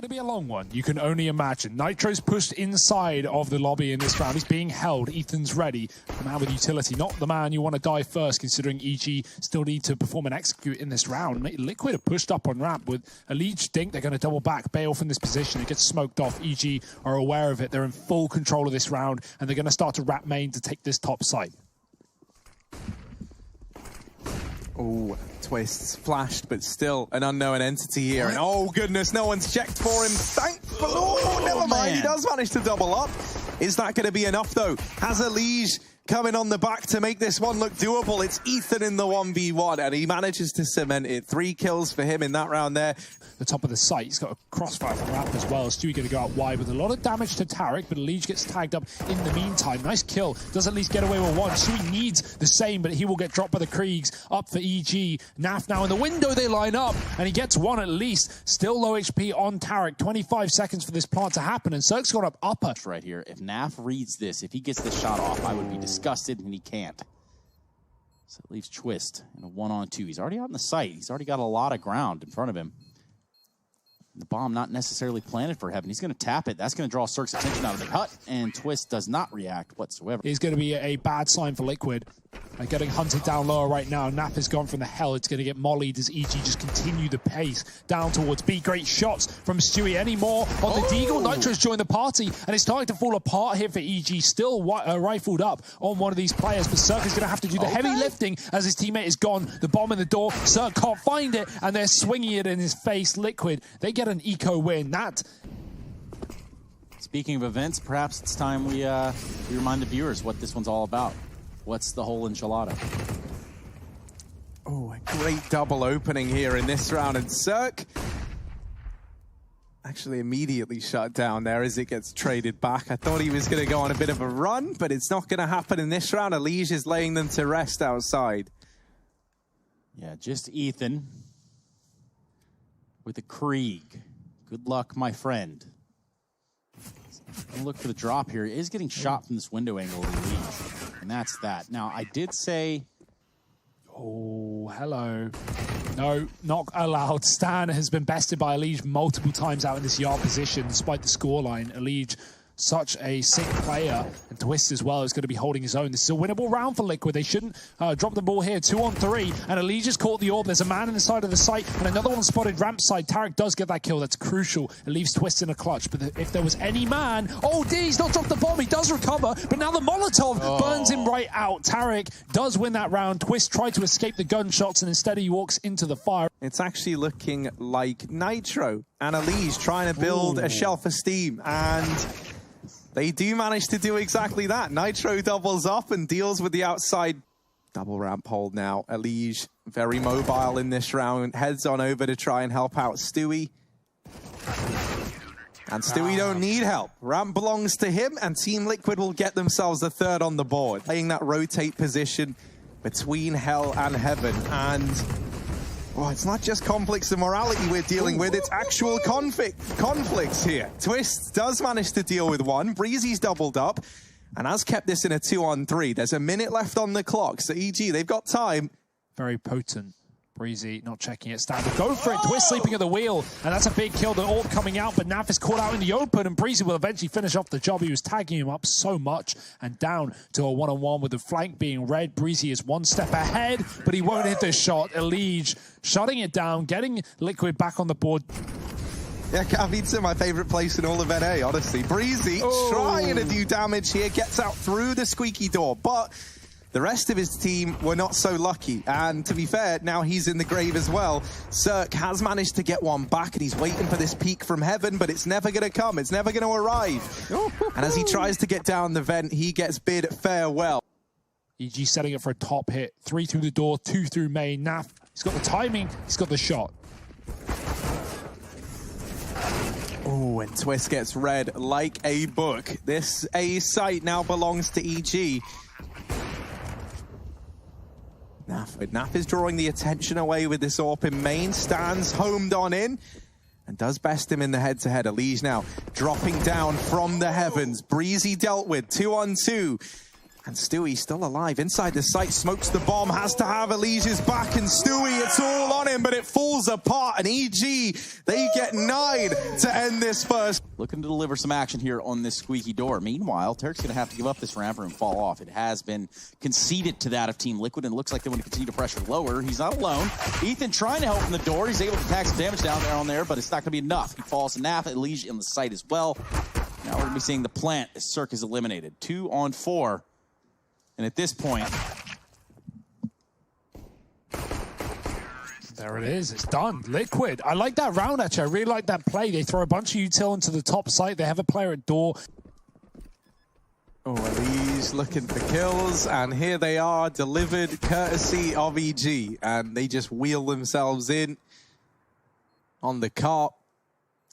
It'll be a long one, you can only imagine. Nitro's pushed inside of the lobby in this round. He's being held. Ethan's ready. The man with utility, not the man you want to die first, considering EG still need to perform and execute in this round. Liquid are pushed up on ramp with a Liege Dink. They're going to double back, bail from this position. It gets smoked off. EG are aware of it. They're in full control of this round, and they're going to start to wrap main to take this top site. Oh, Twists flashed, but still an unknown entity here. And oh goodness, no one's checked for him. Thankfully, oh, never mind. He does manage to double up. Is that going to be enough though? Has a Liege coming on the back to make this one look doable? It's Ethan in the 1v1, and he manages to cement it. 3 kills for him in that round there. The top of the site, he's got a crossfire from ramp as well. Stewie going to go out wide with a lot of damage to Tarek, but Liege gets tagged up in the meantime. Nice kill, does at least get away with one. Stewie needs the same, but he will get dropped by the Kriegs. Up for EG. Naf now in the window, they line up, and he gets one at least. Still low HP on Tarek. 25 seconds for this plant to happen, and Cirque's got up upper. Right here, if Naf reads this, if he gets this shot off, I would be disgusted, and he can't. So it leaves Twist in a 1-on-2. He's already out in the site. He's already got a lot of ground in front of him. The bomb not necessarily planted for Heaven. He's going to tap it. That's going to draw Cirque's attention out of the hut, and Twist does not react whatsoever. It's going to be a bad sign for Liquid. Getting hunted down lower right now. Nap has gone from the hell. It's going to get mollied as EG just continue the pace down towards B. Great shots from Stewie. Any more on the Deagle? Nitro's joined the party, and it's starting to fall apart here for EG. Still rifled up on one of these players, but Cirque is going to have to do the heavy lifting as his teammate is gone. The bomb in the door. Cirque can't find it, and they're swinging it in his face. Liquid, they get an eco win. That. Speaking of events, perhaps it's time we remind the viewers what this one's all about. What's the whole enchilada? Oh, a great double opening here in this round, and Cirque actually immediately shut down there as it gets traded back. I thought he was going to go on a bit of a run, but it's not going to happen in this round. Elige is laying them to rest outside. Yeah, just Ethan with a Krieg. Good luck, my friend. Look for the drop here. He is getting shot from this window angle of the Liege, and that's that. Now, I did say... Oh, hello. No, not allowed. Stan has been bested by Elige multiple times out in this yard position, despite the scoreline. Elige, such a sick player, and Twist as well is going to be holding his own. This is a winnable round for Liquid. They shouldn't drop the ball here. 2-on-3, and Elige has caught the orb. There's a man in the side of the site, and another one spotted ramp side. Tarek does get that kill. That's crucial. It leaves Twist in a clutch, but if there was any man... Oh, D's not dropped the bomb. He does recover, but now the Molotov burns him right out. Tarek does win that round. Twist tried to escape the gunshots, and instead he walks into the fire. It's actually looking like Nitro and Elige trying to build a shelf of steam, and... they do manage to do exactly that. Nitro doubles up and deals with the outside double ramp hold now. Elige, very mobile in this round, heads on over to try and help out Stewie. And Stewie don't need help. Ramp belongs to him, and Team Liquid will get themselves the third on the board. Playing that rotate position between Hell and Heaven, and... well, it's not just conflicts and morality we're dealing with, it's actual conflicts here. Twist does manage to deal with one. Breezy's doubled up and has kept this in a 2-on-3. There's a minute left on the clock, so EG, they've got time. Very potent. Breezy not checking it. Standard. Go for it. Twist sleeping at the wheel. And that's a big kill. The orb coming out, but Naf is caught out in the open, and Breezy will eventually finish off the job. He was tagging him up so much, and down to a 1-on-1 with the flank being red. Breezy is one step ahead, but he won't hit this shot. Elige shutting it down, getting Liquid back on the board. Yeah, Kavitsa, my favorite place in all of NA, honestly. Breezy trying to do damage here, gets out through the squeaky door, but the rest of his team were not so lucky, and to be fair, now he's in the grave as well. Cirque has managed to get one back, and he's waiting for this peek from Heaven, but it's never going to come. It's never going to arrive. And as he tries to get down the vent, he gets bid farewell. EG setting it for a top hit. 3 through the door, 2 through main. Naf, he's got the timing, he's got the shot. Oh, and Twist gets read like a book. This A site now belongs to EG. Naf is drawing the attention away with this AWP in main, stands homed on in, and does best him in the head-to-head. Elige now dropping down from the heavens. Breezy dealt with, 2-on-2. And Stewie still alive inside the site, smokes the bomb, has to have Elige's back, and Stewie, it's all on him, but it falls apart. And EG, they get 9 to end this first. Looking to deliver some action here on this squeaky door. Meanwhile, Tarek's going to have to give up this ramp and fall off. It has been conceded to that of Team Liquid, and it looks like they want to continue to pressure lower. He's not alone. Ethan trying to help from the door. He's able to tack some damage down there on there, but it's not going to be enough. He falls to NaVi, Elige in the site as well. Now we're going to be seeing the plant as Cirque is eliminated. 2 on 4. And at this point, there it is. It's done. Liquid. I like that round, actually. I really like that play. They throw a bunch of util into the top site. They have a player at door. Oh, Elise looking for kills, and here they are, delivered courtesy of EG. And they just wheel themselves in on the cart,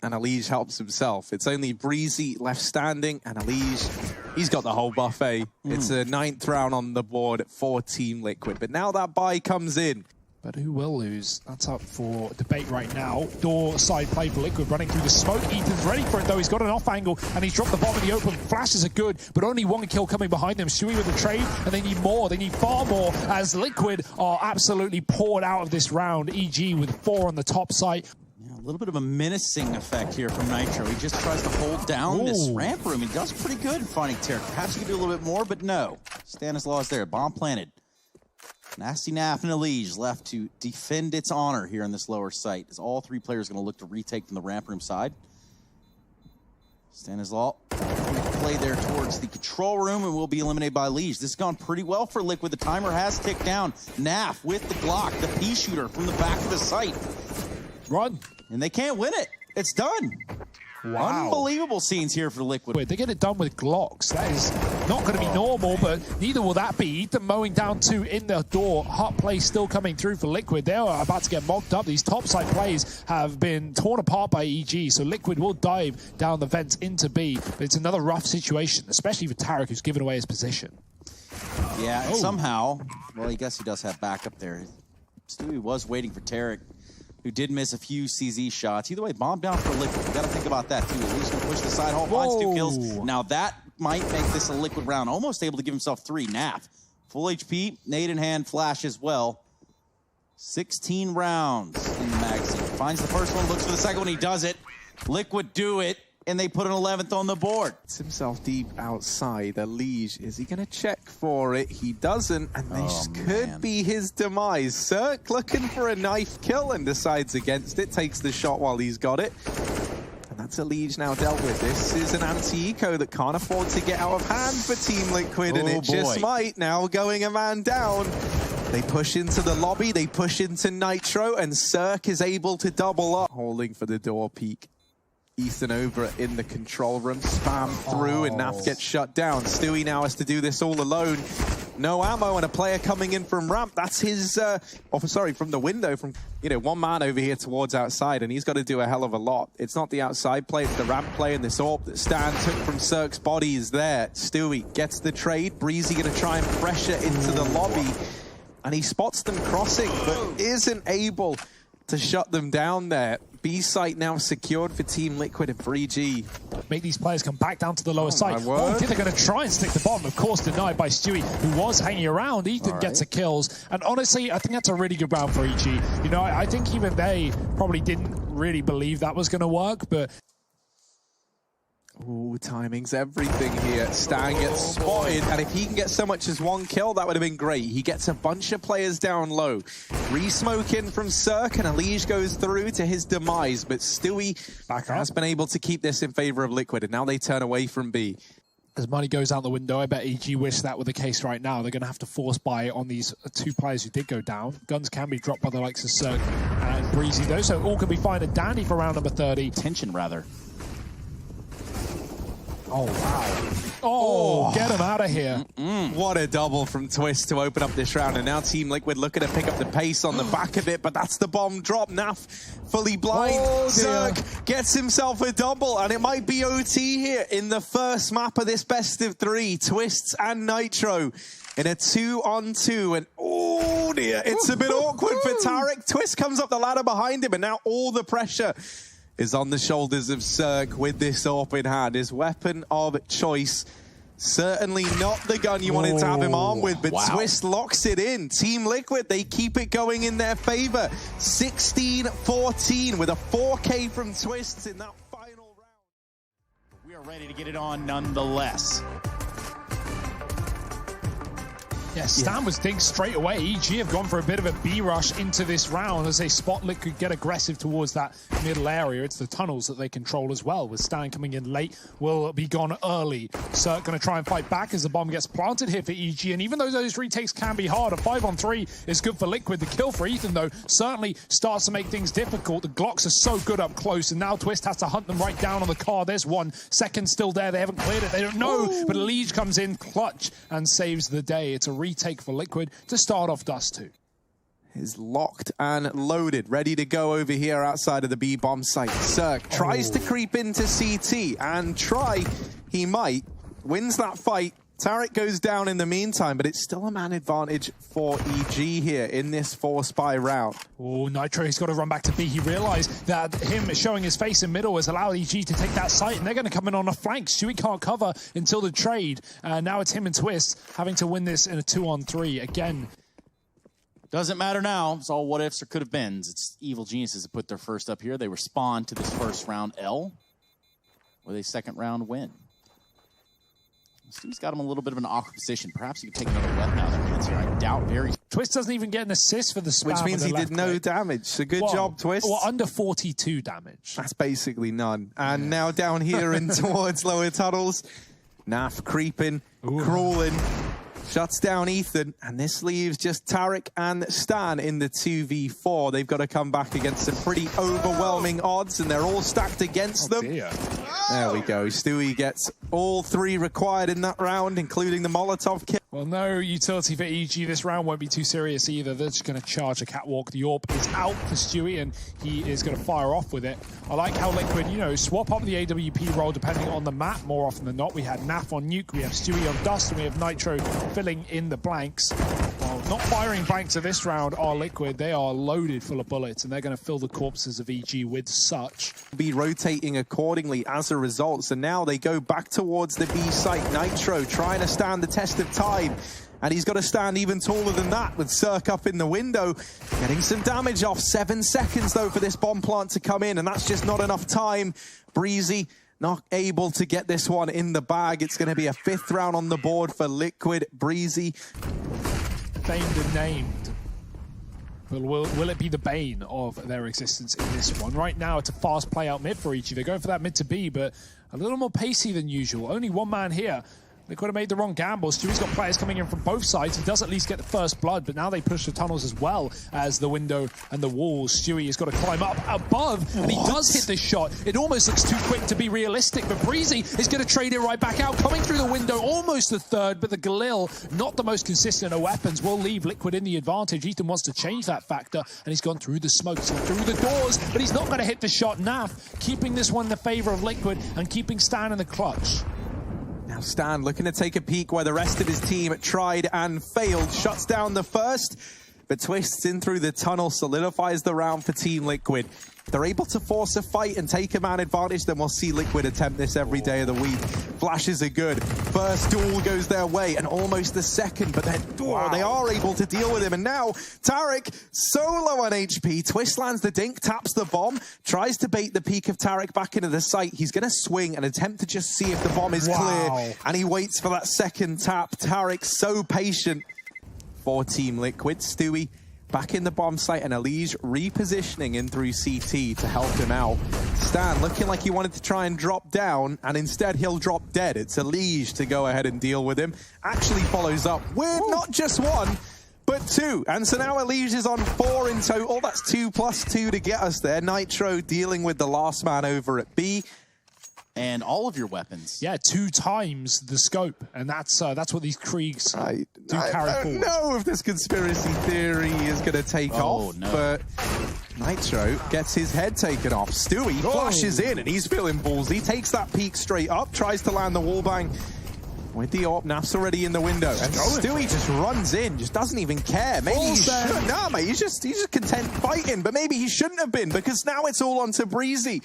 and Elige helps himself. It's only Breezy left standing, and Elige, he's got the whole buffet. It's a 9th round on the board for Team Liquid. But now that bye comes in. But who will lose? That's up for debate right now. Door side play for Liquid, running through the smoke. Ethan's ready for it, though. He's got an off angle, and he's dropped the bomb in the open. Flashes are good, but only 1 kill coming behind them. Stewie with the trade, and they need more. They need far more, as Liquid are absolutely poured out of this round. EG with 4 on the top site. a little bit of a menacing effect here from Nitro. He just tries to hold down this ramp room. He does pretty good finding Tarek. Perhaps he could do a little bit more, but no. Stanislaw is there. Bomb planted. Nasty Naf and Elige left to defend its honor here in this lower site, as all three players are going to look to retake from the ramp room side. Stanislaw play there towards the control room and will be eliminated by Elige. This has gone pretty well for Liquid. The timer has ticked down. Naf with the Glock, the pea shooter from the back of the site. Run. And they can't win it. It's done. Wow. Unbelievable scenes here for Liquid. They get it done with Glocks. That is not going to be normal, but neither will that be. Ethan mowing down two in the door. Hot play still coming through for Liquid. They are about to get mocked up. These topside plays have been torn apart by EG, so Liquid will dive down the vents into B. But it's another rough situation, especially for Tarek, who's given away his position. Yeah, and somehow, well, I guess he does have backup there. Stewie was waiting for Tarek, who did miss a few CZ shots. Either way, bomb down for Liquid. You got to think about that, too. At least going to push the side hole, finds 2 kills. Now that might make this a Liquid round. Almost able to give himself 3. Naf, full HP, nade in hand, flash as well. 16 rounds in the magazine. Finds the first one, looks for the second one. He does it. Liquid do it, and they put an 11th on the board. It's himself deep outside. Elige, is he going to check for it? He doesn't, and this could be his demise. Cirque looking for a knife kill and decides against it. Takes the shot while he's got it. And that's Elige now dealt with. This is an anti-eco that can't afford to get out of hand for Team Liquid, and it just might. Now going a man down. They push into the lobby, they push into Nitro, and Cirque is able to double up. Holding for the door peek. Ethan over in the control room, spam through, and Naf gets shut down. Stewie now has to do this all alone. No ammo and a player coming in from ramp. That's his, from the window, from, one man over here towards outside, and he's got to do a hell of a lot. It's not the outside play, it's the ramp play, and this AWP that Stan took from Cirque's body is there. Stewie gets the trade. Breezy going to try and pressure into the lobby, and he spots them crossing, but isn't able to shut them down there. B site now secured for Team Liquid and for EG. Make these players come back down to the lower site. I think they're going to try and stick the bomb. Of course, denied by Stewie, who was hanging around. Ethan gets the kills. And honestly, I think that's a really good round for EG. I think even they probably didn't really believe that was going to work, but... Ooh, timing's everything here. Stan gets spotted, and if he can get so much as 1 kill, that would have been great. He gets a bunch of players down low. Re-smoke in from Cirque, and Elige goes through to his demise, but Stewie has been able to keep this in favor of Liquid, and now they turn away from B. As money goes out the window, I bet EG wish that were the case right now. They're going to have to force buy on these 2 players who did go down. Guns can be dropped by the likes of Cirque and Breezy, though, so all can be fine and dandy for round number 30. Tension, rather. Oh, wow. Oh, get him out of here. What a double from Twist to open up this round. And now Team Liquid looking to pick up the pace on the back of it, but that's the bomb drop. Naf fully blind. Cirque gets himself a double, and it might be OT here in the first map of this best of 3. Twists and Nitro in a 2-on-2. And oh dear, it's a bit awkward for Tarek. Twist comes up the ladder behind him, and now all the pressure is on the shoulders of Cirque with this AWP in hand, his weapon of choice. Certainly not the gun you wanted to have him armed with, but Twist locks it in. Team Liquid, they keep it going in their favor. 16-14 with a 4K from Twists in that final round. We are ready to get it on nonetheless. Yeah, Stan was dinked straight away. EG have gone for a bit of a B rush into this round as they spot Liquid get aggressive towards that middle area. It's the tunnels that they control as well, with Stan coming in late, will be gone early. Cirque going to try and fight back as the bomb gets planted here for EG, and even though those retakes can be hard, a 5-on-3 is good for Liquid. The kill for Ethan, though, certainly starts to make things difficult. The Glocks are so good up close, and now Twist has to hunt them right down on the car. There's 1 second still there. They haven't cleared it. They don't know, but Lige comes in clutch and saves the day. It's a retake for Liquid to start off Dust2. Is locked and loaded, ready to go over here outside of the B bomb site. Cirque tries to creep into CT, and he might, wins that fight. Tarek goes down in the meantime, but it's still a man advantage for EG here in this 4-spy round. Oh, Nitro, he's got to run back to B. He realized that him showing his face in middle has allowed EG to take that site, and they're going to come in on a flank. Stewie can't cover until the trade. Now it's him and Twist having to win this in a 2-on-3. Again, doesn't matter now. It's all what ifs or could have beens. It's Evil Geniuses that put their first up here. They respond to this first round L with a second round win. Stewie's got him a little bit of an awkward position. Perhaps he could take another weapon out of their hands here. I doubt very. Twist doesn't even get an assist for the spam. Which means he did no damage. So good job, Twist. Well, under 42 damage. That's basically none. And now down here in towards lower tunnels, Naf creeping, crawling, shuts down Ethan, and this leaves just Tarek and Stan in the 2v4. They've got to come back against some pretty overwhelming odds, and they're all stacked against them. Dear. There we go. Stewie gets all 3 required in that round, including the Molotov kill. Well, no utility for EG. This round won't be too serious either. They're just going to charge a catwalk. The AWP is out for Stewie, and he is going to fire off with it. I like how Liquid, you know, swap up the AWP role depending on the map more often than not. We had Naf on Nuke, we have Stewie on Dust, and we have Nitro filling in the blanks. Well, not firing blanks of this round are Liquid. They are loaded full of bullets, and they're going to fill the corpses of EG with such. Be rotating accordingly as a result. So now they go back towards the B site. Nitro trying to stand the test of time, and he's got to stand even taller than that with Cirque up in the window, getting some damage off. 7 seconds though for this bomb plant to come in, and that's just not enough time. Breezy not able to get this one in the bag. It's going to be a 5th round on the board for Liquid. Breezy famed and named. But will it be the bane of their existence in this one? Right now, it's a fast play out mid for EG. They're going for that mid to B, but a little more pacey than usual. Only 1 man here. They could have made the wrong gamble. Stewie's got players coming in from both sides. He does at least get the first blood, but now they push the tunnels as well as the window and the walls. Stewie has got to climb up above, and he does hit this shot. It almost looks too quick to be realistic, but Breezy is going to trade it right back out. Coming through the window, almost the 3rd, but the Galil, not the most consistent of weapons, will leave Liquid in the advantage. Ethan wants to change that factor, and he's gone through the smoke, so through the doors, but he's not going to hit the shot. Naf keeping this one in the favor of Liquid and keeping Stan in the clutch. Now Stan looking to take a peek where the rest of his team tried and failed. Shuts down the first, but Twists in through the tunnel, solidifies the round for Team Liquid. If they're able to force a fight and take a man advantage, then we'll see Liquid attempt this every day of the week. Flashes are good. First duel goes their way, and almost the second, but then they are able to deal with him. And now Tarek, so low on HP. Twist lands the dink, taps the bomb, tries to bait the peek of Tarek back into the site. He's going to swing and attempt to just see if the bomb is clear, and he waits for that second tap. Tarek so patient for Team Liquid. Stewie back in the bomb site, and Elige repositioning in through CT to help him out. Stan looking like he wanted to try and drop down, and instead he'll drop dead. It's Elige to go ahead and deal with him. Actually follows up with not just 1, but 2. And so now Elige is on 4 in total. That's 2 plus 2 to get us there. Nitro dealing with the last man over at B. And all of your weapons. Yeah, 2 times the scope, and that's what these Kriegs do carry forward. I don't know if this conspiracy theory is going to take off, but Nitro gets his head taken off. Stewie flashes in, and he's feeling ballsy. Takes that peek straight up, tries to land the wallbang with the AWP. Naf's already in the window, and Stewie just runs in, just doesn't even care. Maybe he should. No, mate, he's just content fighting, but maybe he shouldn't have been, because now it's all onto Breezy.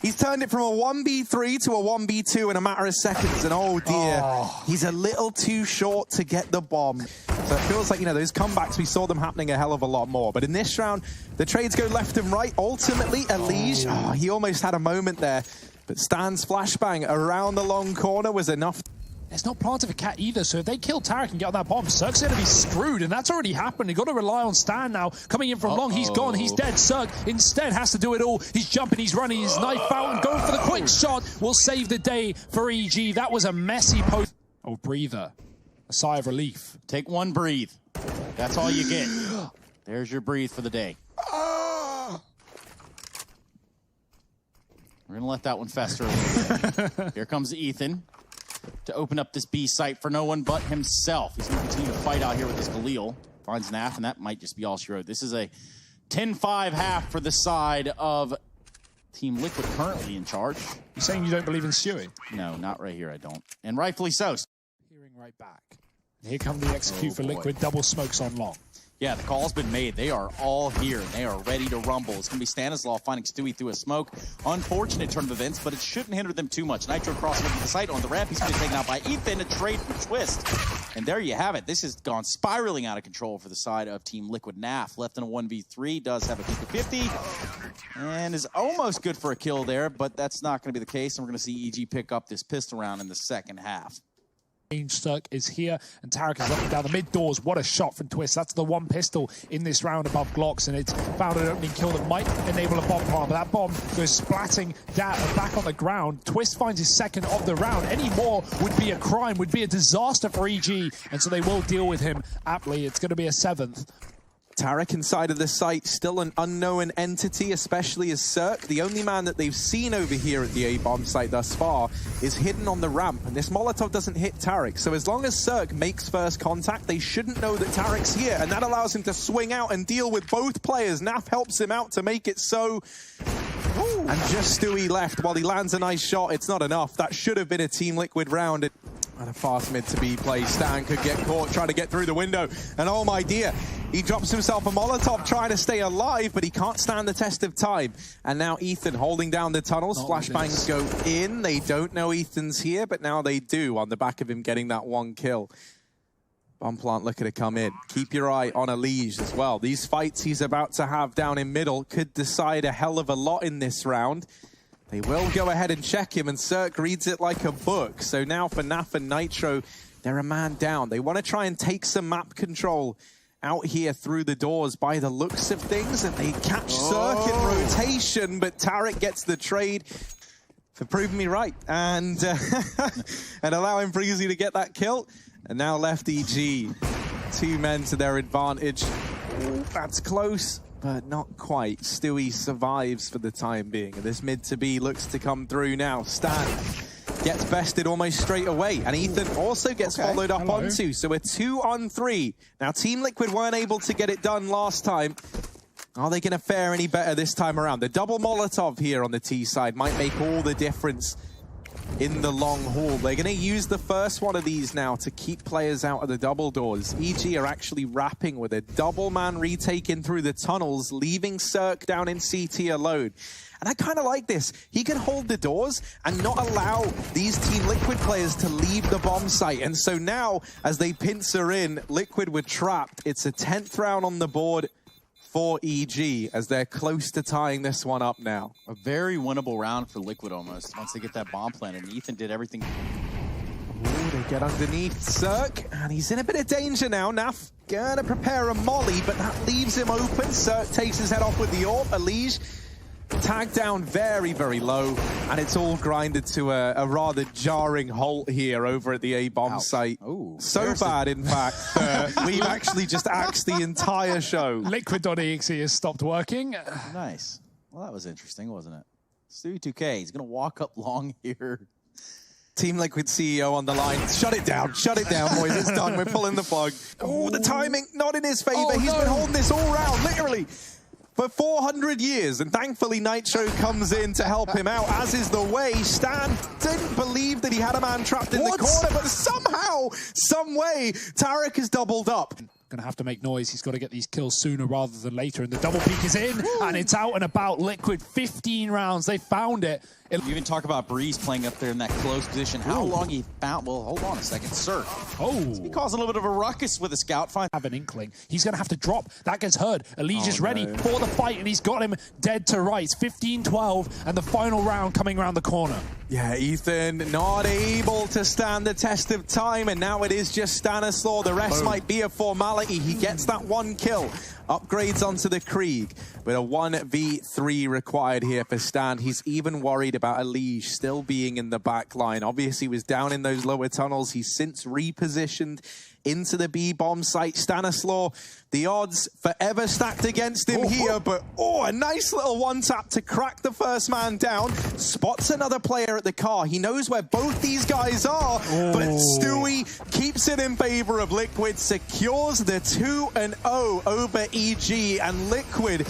He's turned it from a 1v3 to a 1v2 in a matter of seconds, and oh dear, he's a little too short to get the bomb. So it feels like, you know, those comebacks, we saw them happening a hell of a lot more. But in this round, the trades go left and right. Ultimately, Elige, he almost had a moment there, but Stan's flashbang around the long corner was enough. It's not part of a cat either, so if they kill Tarek and get on that bomb, Cirque's going to be screwed, and that's already happened. You've got to rely on Stan now. Coming in from long, he's gone, he's dead. Cirque instead has to do it all. He's jumping, he's running, his knife out, and going for the quick shot will save the day for EG. That was a messy post. Oh, breather. A sigh of relief. Take one breathe. That's all you get. There's your breathe for the day. We're going to let that one fester a little bit. Here comes Ethan to open up this B site for no one but himself. He's going to continue to fight out here with his Galil. Finds Naf, and that might just be all she wrote. This is a 10-5 half for the side of Team Liquid, currently in charge. You're saying you don't believe in Stewie? No, not right here, I don't. And rightfully so. Hearing right back. Here come the execute for Liquid. Double smokes on long. Yeah, the call's been made. They are all here, and they are ready to rumble. It's going to be Stanislav finding Stewie through a smoke. Unfortunate turn of events, but it shouldn't hinder them too much. Nitro crossing over the site on the ramp. He's going to be taken out by Ethan. A trade from Twist. And there you have it. This has gone spiraling out of control for the side of Team Liquid. Naf left in a 1v3. Does have a peak of 50. And is almost good for a kill there, but that's not going to be the case. And we're going to see EG pick up this pistol round in the second half. Cirque is here, and Tarek is looking down the mid doors. What a shot from Twist. That's the one pistol in this round above Glocks, and it's found an opening kill that might enable a bomb plant, but that bomb goes splatting down back on the ground. Twist finds his second of the round. Any more would be a crime, would be a disaster for EG, and so they will deal with him aptly. It's going to be a seventh. Tarek inside of the site, still an unknown entity, especially as Cirque. The only man that they've seen over here at the A-bomb site thus far is hidden on the ramp, and this Molotov doesn't hit Tarek. So as long as Cirque makes first contact, they shouldn't know that Tarek's here, and that allows him to swing out and deal with both players. Naf helps him out to make it so. And just Stewie left while he lands a nice shot. It's not enough. That should have been a Team Liquid round. And a fast mid to be played. Stan could get caught trying to get through the window. And oh my dear, he drops himself a Molotov trying to stay alive, but he can't stand the test of time. And now Ethan holding down the tunnels. Flashbangs go in. They don't know Ethan's here, but now they do on the back of him getting that one kill. Bomb plant looking to come in. Keep your eye on Elige as well. These fights he's about to have down in middle could decide a hell of a lot in this round. They will go ahead and check him, and Cirque reads it like a book. So now for Naf and Nitro, they're a man down. They want to try and take some map control out here through the doors by the looks of things, and they catch Cirque in rotation, but Tarek gets the trade for proving me right and and allowing Breezy to get that kill. And now left EG. 2 men to their advantage. Ooh, that's close, but not quite. Stewie survives for the time being. And this mid to B looks to come through now. Stan gets bested almost straight away. And Ethan also gets followed up onto. So we're 2-on-3. Now Team Liquid weren't able to get it done last time. Are they going to fare any better this time around? The double Molotov here on the T side might make all the difference in the long haul. They're going to use the first one of these now to keep players out of the double doors. EG are actually wrapping with a double man retake in through the tunnels, leaving Cirque down in CT alone. And I kind of like this. He can hold the doors and not allow these Team Liquid players to leave the bomb site. And so now, as they pincer in, Liquid were trapped. It's a 10th round on the board for EG as they're close to tying this one up now. A very winnable round for Liquid almost once they get that bomb planted. And Ethan did everything. Ooh, they get underneath Cirque, and he's in a bit of danger now. Naf gonna prepare a molly, but that leaves him open. Cirque takes his head off with the AWP. Elige tagged down very, very low, and it's all grinded to a rather jarring halt here over at the A-bomb site. Ooh, so bad, in fact, we've actually just axed the entire show. Liquid.exe has stopped working. Nice. Well, that was interesting, wasn't it? Stewie 2K, he's going to walk up long here. Team Liquid CEO on the line. Shut it down, boys. It's done. We're pulling the plug. Oh, the timing not in his favor. He's been holding this all round, literally, for 400 years, and thankfully Nitro comes in to help him out, as is the way. Stan didn't believe that he had a man trapped in the corner, but somehow, some way, Tarek has doubled up. Gonna have to make noise. He's got to get these kills sooner rather than later. And the double peek is in, and it's out and about. Liquid, 15 rounds. They found it. You even talk about Breeze playing up there in that close position. How long he found? Well, hold on a second. Sir. Oh. He caused a little bit of a ruckus with a scout find. Have an inkling. He's going to have to drop. That gets heard. Elige is ready for the fight, and he's got him dead to rights. 15-12, and the final round coming around the corner. Yeah, Ethan not able to stand the test of time, and now it is just Stanislaw. The rest might be a formality. He gets that one kill, upgrades onto the Krieg, but a 1v3 required here for Stan. He's even worried about Elige still being in the back line. Obviously, he was down in those lower tunnels. He's since repositioned into the B-bomb site. Stanislaw, the odds forever stacked against him here, but a nice little one-tap to crack the first man down. Spots another player at the car. He knows where both these guys are, but Stewie keeps it in favor of Liquid, secures the 2-0 over EG, and Liquid